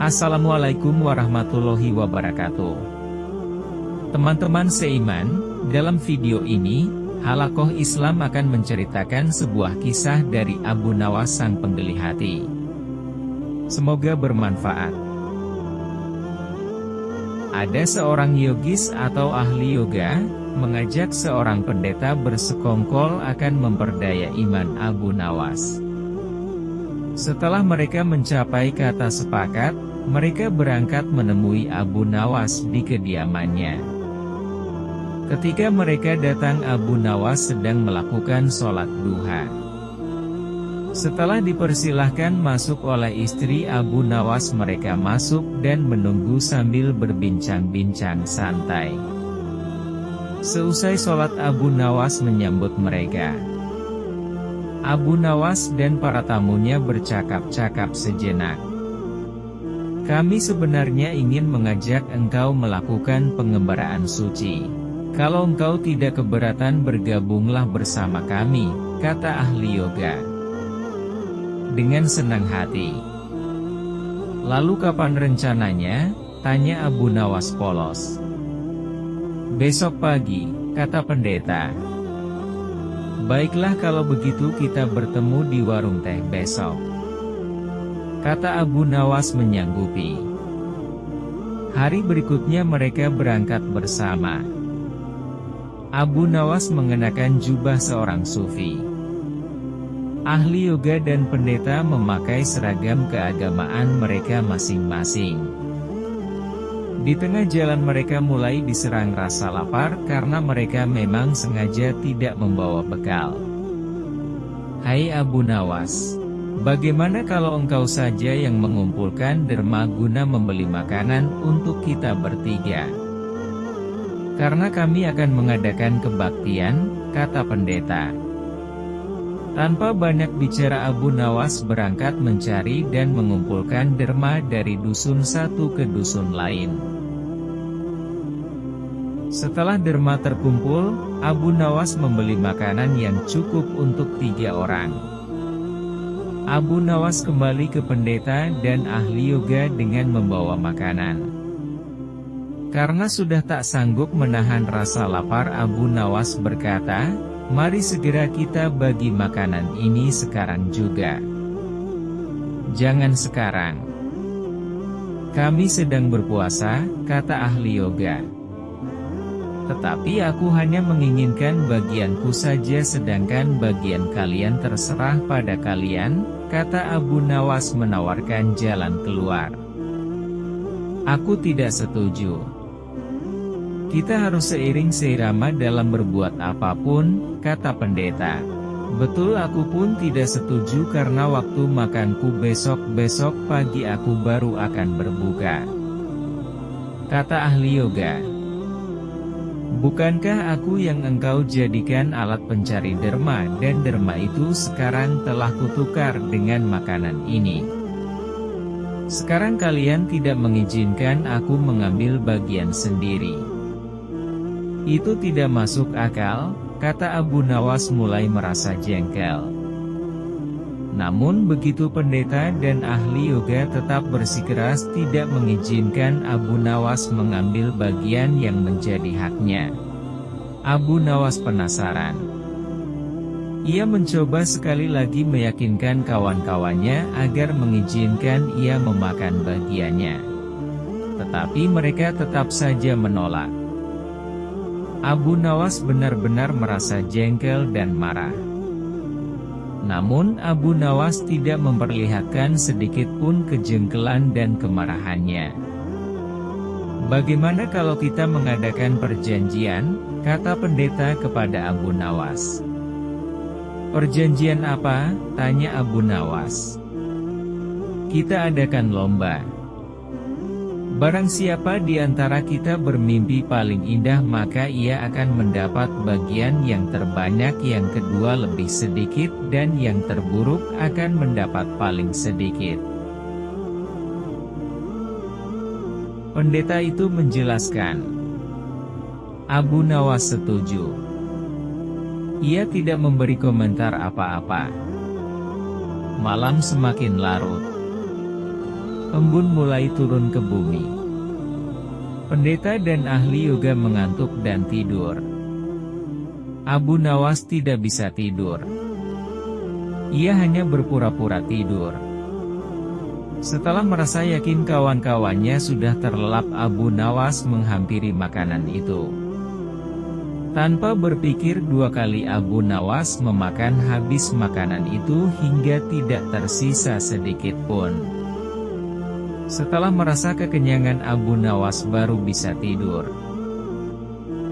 Assalamualaikum warahmatullahi wabarakatuh. Teman-teman seiman, dalam video ini, Halaqoh Islam akan menceritakan sebuah kisah dari Abu Nawas sang penggeli hati. Semoga bermanfaat. Ada seorang yogis atau ahli yoga, mengajak seorang pendeta bersekongkol akan memperdaya iman Abu Nawas. Setelah mereka mencapai kata sepakat, mereka berangkat menemui Abu Nawas di kediamannya. Ketika mereka datang, Abu Nawas sedang melakukan sholat duha. Setelah dipersilahkan masuk oleh istri Abu Nawas, mereka masuk dan menunggu sambil berbincang-bincang santai. Seusai sholat, Abu Nawas menyambut mereka. Abu Nawas dan para tamunya bercakap-cakap sejenak. Kami sebenarnya ingin mengajak engkau melakukan pengembaraan suci. Kalau engkau tidak keberatan, bergabunglah bersama kami, kata ahli yoga. Dengan senang hati. Lalu kapan rencananya? Tanya Abu Nawas polos. Besok pagi, kata pendeta. Baiklah, kalau begitu kita bertemu di warung teh besok, kata Abu Nawas menyanggupi. Hari berikutnya mereka berangkat bersama. Abu Nawas mengenakan jubah seorang sufi. Ahli yoga dan pendeta memakai seragam keagamaan mereka masing-masing. Di tengah jalan mereka mulai diserang rasa lapar karena mereka memang sengaja tidak membawa bekal. Hai Abu Nawas, bagaimana kalau engkau saja yang mengumpulkan derma guna membeli makanan untuk kita bertiga? Karena kami akan mengadakan kebaktian, kata pendeta. Tanpa banyak bicara, Abu Nawas berangkat mencari dan mengumpulkan derma dari dusun satu ke dusun lain. Setelah derma terkumpul, Abu Nawas membeli makanan yang cukup untuk 3 orang. Abu Nawas kembali ke pendeta dan ahli yoga dengan membawa makanan. Karena sudah tak sanggup menahan rasa lapar, Abu Nawas berkata, mari segera kita bagi makanan ini sekarang juga. Jangan sekarang. Kami sedang berpuasa, kata ahli yoga. Tetapi aku hanya menginginkan bagianku saja, sedangkan bagian kalian terserah pada kalian, kata Abu Nawas menawarkan jalan keluar. Aku tidak setuju. Kita harus seiring seirama dalam berbuat apapun, kata pendeta. Betul, aku pun tidak setuju karena waktu makanku besok pagi aku baru akan berbuka, kata ahli yoga. Bukankah aku yang engkau jadikan alat pencari derma, dan derma itu sekarang telah kutukar dengan makanan ini? Sekarang kalian tidak mengizinkan aku mengambil bagian sendiri. Itu tidak masuk akal, kata Abu Nawas mulai merasa jengkel. Namun begitu pendeta dan ahli yoga tetap bersikeras tidak mengizinkan Abu Nawas mengambil bagian yang menjadi haknya. Abu Nawas penasaran. Ia mencoba sekali lagi meyakinkan kawan-kawannya agar mengizinkan ia memakan bagiannya. Tetapi mereka tetap saja menolak. Abu Nawas benar-benar merasa jengkel dan marah. Namun Abu Nawas tidak memperlihatkan sedikit pun kejengkelan dan kemarahannya. Bagaimana kalau kita mengadakan perjanjian, kata pendeta kepada Abu Nawas. Perjanjian apa? Tanya Abu Nawas. Kita adakan lomba. Barang siapa di antara kita bermimpi paling indah, maka ia akan mendapat bagian yang terbanyak, yang kedua lebih sedikit, dan yang terburuk akan mendapat paling sedikit. Pendeta itu menjelaskan. Abu Nawas setuju. Ia tidak memberi komentar apa-apa. Malam semakin larut. embun mulai turun ke bumi. Pendeta dan ahli yoga mengantuk dan tidur. Abu Nawas tidak bisa tidur. Ia hanya berpura-pura tidur. Setelah merasa yakin kawan-kawannya sudah terlelap, Abu Nawas menghampiri makanan itu. Tanpa berpikir dua kali, Abu Nawas memakan habis makanan itu hingga tidak tersisa sedikit pun. Setelah merasa kekenyangan, Abu Nawas baru bisa tidur.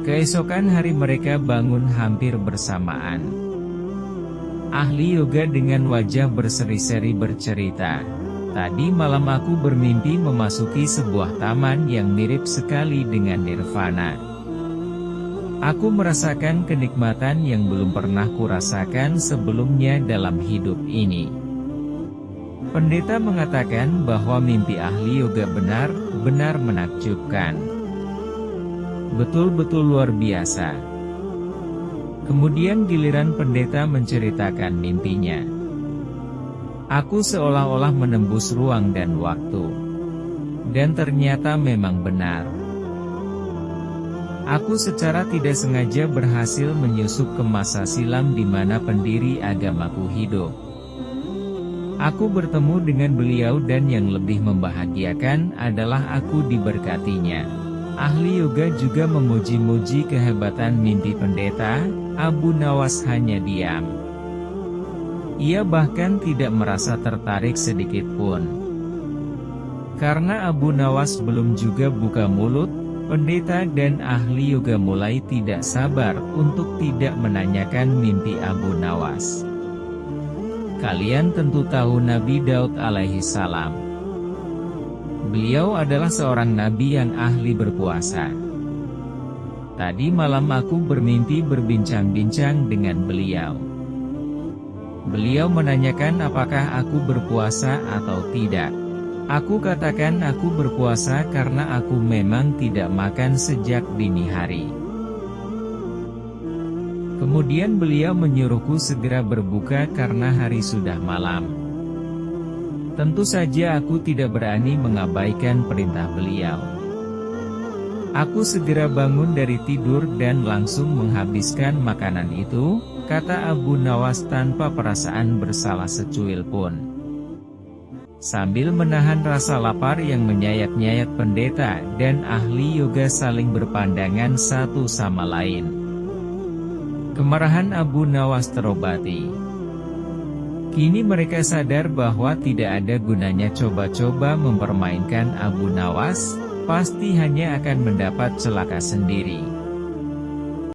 Keesokan hari mereka bangun hampir bersamaan. Ahli yoga dengan wajah berseri-seri bercerita, "Tadi malam aku bermimpi memasuki sebuah taman yang mirip sekali dengan nirvana. Aku merasakan kenikmatan yang belum pernah kurasakan sebelumnya dalam hidup ini." Pendeta mengatakan bahwa mimpi ahli yoga benar-benar menakjubkan. Betul-betul luar biasa. Kemudian giliran pendeta menceritakan mimpinya. "Aku seolah-olah menembus ruang dan waktu. Dan ternyata memang benar. Aku secara tidak sengaja berhasil menyusup ke masa silam di mana pendiri agamaku hidup. Aku bertemu dengan beliau dan yang lebih membahagiakan adalah aku diberkatinya." Ahli yoga juga memuji-muji kehebatan mimpi pendeta. Abu Nawas hanya diam. Ia bahkan tidak merasa tertarik sedikit pun. Karena Abu Nawas belum juga buka mulut, pendeta dan ahli yoga mulai tidak sabar untuk tidak menanyakan mimpi Abu Nawas. Kalian tentu tahu Nabi Daud alaihi salam. Beliau adalah seorang nabi yang ahli berpuasa. Tadi malam aku bermimpi berbincang-bincang dengan beliau. Beliau menanyakan apakah aku berpuasa atau tidak. Aku katakan aku berpuasa karena aku memang tidak makan sejak dini hari. Kemudian beliau menyuruhku segera berbuka karena hari sudah malam. Tentu saja aku tidak berani mengabaikan perintah beliau. Aku segera bangun dari tidur dan langsung menghabiskan makanan itu, kata Abu Nawas tanpa perasaan bersalah secuil pun. Sambil menahan rasa lapar yang menyayat-nyayat, pendeta dan ahli yoga saling berpandangan satu sama lain. Kemarahan Abu Nawas terobati. Kini mereka sadar bahwa tidak ada gunanya coba-coba mempermainkan Abu Nawas, pasti hanya akan mendapat celaka sendiri.